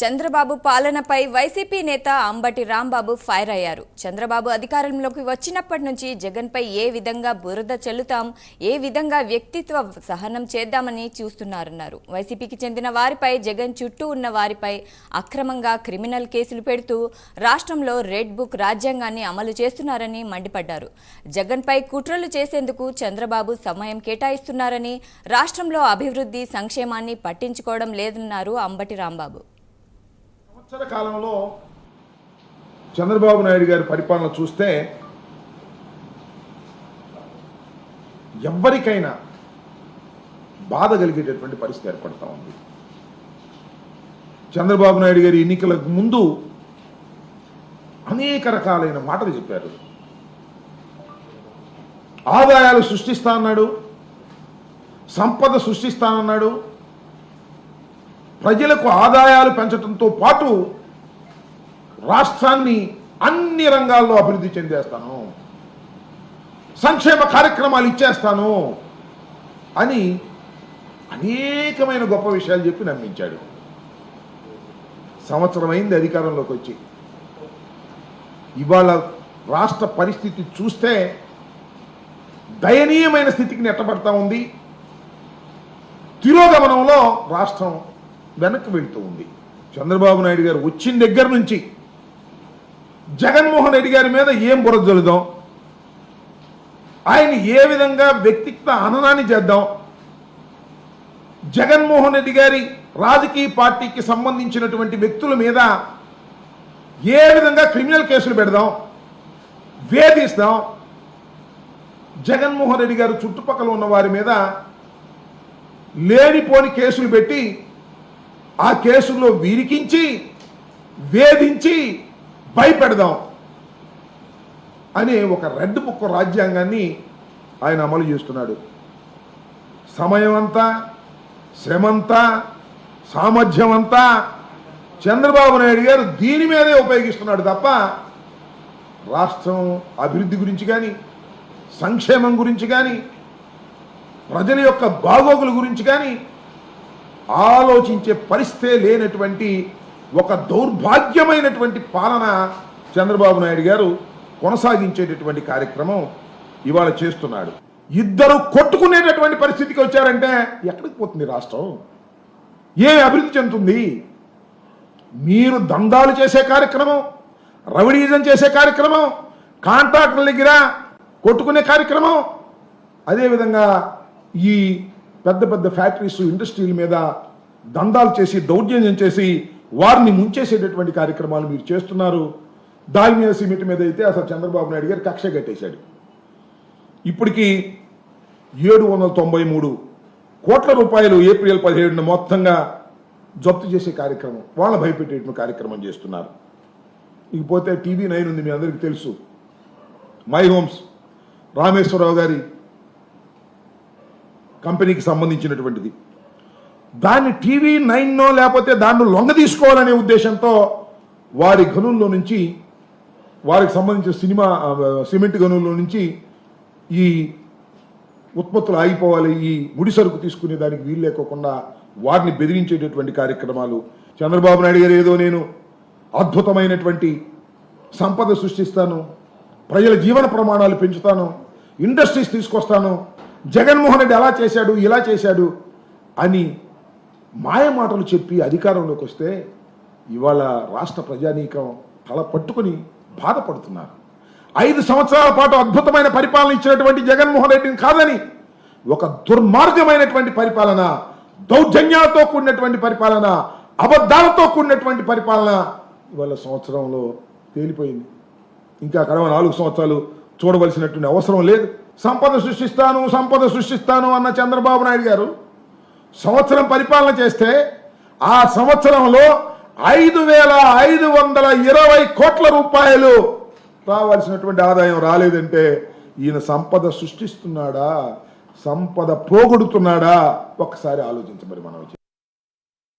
చంద్రబాబు పాలనపై వైసీపీ నేత అంబటి రాంబాబు ఫైర్ అయ్యారు. చంద్రబాబు అధికారంలోకి వచ్చినప్పటి నుంచి జగన్పై ఏ విధంగా బురద చెల్లుతాం, ఏ విధంగా వ్యక్తిత్వ సహనం చేద్దామని చూస్తున్నారన్నారు. వైసీపీకి చెందిన వారిపై, జగన్ చుట్టూ ఉన్న వారిపై అక్రమంగా క్రిమినల్ కేసులు పెడుతూ రాష్ట్రంలో రెడ్ బుక్ రాజ్యాంగాన్ని అమలు చేస్తున్నారని మండిపడ్డారు. జగన్పై కుట్రలు చేసేందుకు చంద్రబాబు సమయం కేటాయిస్తున్నారని, రాష్ట్రంలో అభివృద్ధి సంక్షేమాన్ని పట్టించుకోవడం లేదన్నారు అంబటి రాంబాబు. సంవత్సర కాలంలో చంద్రబాబు నాయుడు గారి పరిపాలన చూస్తే ఎవ్వరికైనా బాధ కలిగేటటువంటి పరిస్థితి ఏర్పడతా ఉంది. చంద్రబాబు నాయుడు గారి ఎన్నికలకు ముందు అనేక రకాలైన మాటలు చెప్పారు. ఆదాయాలు సృష్టిస్తా అన్నాడు, సంపద సృష్టిస్తానన్నాడు, ప్రజలకు ఆదాయాలు పెంచడంతో పాటు రాష్ట్రాన్ని అన్ని రంగాల్లో అభివృద్ధి చెందేస్తాను, సంక్షేమ కార్యక్రమాలు ఇచ్చేస్తాను అని అనేకమైన గొప్ప విషయాలు చెప్పి నమ్మించాడు. సంవత్సరం అయింది అధికారంలోకి వచ్చి. ఇవాళ రాష్ట్ర పరిస్థితి చూస్తే దయనీయమైన స్థితికి నెట్టబడతా ఉంది. తిరోగమనంలో రాష్ట్రం వెనక్కి వెళ్తూ ఉంది. చంద్రబాబు నాయుడు గారు వచ్చిన దగ్గర నుంచి జగన్మోహన్ రెడ్డి గారి మీద ఏం బురద జల్లుదాం, ఆయన ఏ విధంగా వ్యక్తిత్వ హననాన్ని చేద్దాం, జగన్మోహన్ రెడ్డి గారి రాజకీయ పార్టీకి సంబంధించినటువంటి వ్యక్తుల మీద ఏ విధంగా క్రిమినల్ కేసులు పెడదాం, వేధిస్తాం, జగన్మోహన్ రెడ్డి గారు చుట్టుపక్కల ఉన్న వారి మీద లేనిపోని కేసులు పెట్టి ఆ కేసుల్లో వీరికించి వేధించి భయపెడదాం అనే ఒక రెడ్ బుక్ రాజ్యాంగాన్ని ఆయన అమలు చేస్తున్నాడు. సమయం అంతా, శ్రమంతా, సామర్థ్యం అంతా చంద్రబాబు నాయుడు గారు దీని మీదే ఉపయోగిస్తున్నాడు తప్ప రాష్ట్రం అభివృద్ధి గురించి కానీ, సంక్షేమం గురించి కానీ, ప్రజల యొక్క బాగోగుల గురించి కానీ ఆలోచించే పరిస్థితే లేనటువంటి ఒక దౌర్భాగ్యమైనటువంటి పాలన చంద్రబాబు నాయుడు గారు కొనసాగించేటటువంటి కార్యక్రమం ఇవాళ చేస్తున్నాడు. ఇద్దరు కొట్టుకునేటటువంటి పరిస్థితికి వచ్చారంటే ఎక్కడికి పోతుంది రాష్ట్రం? ఏమి అభివృద్ధి చెందుతుంది? మీరు దందాలు చేసే కార్యక్రమం, రౌడీజం చేసే కార్యక్రమం, కాంట్రాక్టుల దగ్గర కొట్టుకునే కార్యక్రమం, అదేవిధంగా ఈ పెద్ద పెద్ద ఫ్యాక్టరీస్, ఇండస్ట్రీల మీద దందాలు చేసి, దౌర్జన్యం చేసి వారిని ముంచేసేటటువంటి కార్యక్రమాలు మీరు చేస్తున్నారు. దాని మీద, సిమెంట్ మీద అయితే అసలు చంద్రబాబు నాయుడు గారు కక్ష కట్టేశాడు. ఇప్పటికీ 793 కోట్ల రూపాయలు ఏప్రిల్ 17న మొత్తంగా జప్తు చేసే కార్యక్రమం, వాళ్ళ భయపెట్టేటువంటి కార్యక్రమం చేస్తున్నారు. ఇకపోతే TV9 ఉంది, మీ అందరికీ తెలుసు, మై హోమ్స్ రామేశ్వరరావు గారి కంపెనీకి సంబంధించినటువంటిది. దాన్ని TV9నో లేకపోతే దాన్ని లొంగ తీసుకోవాలనే ఉద్దేశంతో వారి గనుల్లో నుంచి, వారికి సంబంధించిన సిమెంట్ గనుల్లో నుంచి ఈ ఉత్పత్తులు ఆగిపోవాలి, ఈ ముడి సరుకు తీసుకునే దానికి వీలు లేకోకుండా వారిని బెదిరించేటటువంటి కార్యక్రమాలు. చంద్రబాబు నాయుడు గారు ఏదో నేను అద్భుతమైనటువంటి సంపద సృష్టిస్తాను, ప్రజల జీవన ప్రమాణాలు పెంచుతాను, ఇండస్ట్రీస్ తీసుకొస్తాను, జగన్మోహన్ రెడ్డి అలా చేశాడు, ఇలా చేశాడు అని మాయ మాటలు చెప్పి అధికారంలోకి వస్తే ఇవాళ రాష్ట్ర ప్రజానీకం తల పట్టుకుని బాధపడుతున్నారు. 5 సంవత్సరాల పాటు అద్భుతమైన పరిపాలన ఇచ్చినటువంటి జగన్మోహన్ రెడ్డిని కాదని ఒక దుర్మార్గమైనటువంటి పరిపాలన, దౌర్జన్యాలతో కూడినటువంటి పరిపాలన, అబద్ధాలతో కూడినటువంటి పరిపాలన ఇవాళ సంవత్సరంలో తేలిపోయింది. ఇంకా కడవ 4 సంవత్సరాలు చూడవలసినటువంటి అవసరం లేదు. సంపద సృష్టిస్తాను అన్న చంద్రబాబు నాయుడు గారు సంవత్సరం పరిపాలన చేస్తే ఆ సంవత్సరంలో 5,520 కోట్ల రూపాయలు రావాల్సినటువంటి ఆదాయం రాలేదంటే ఈయన సంపద సృష్టిస్తున్నాడా, సంపద పోగొడుతున్నాడా? ఒక్కసారి ఆలోచించమని మనం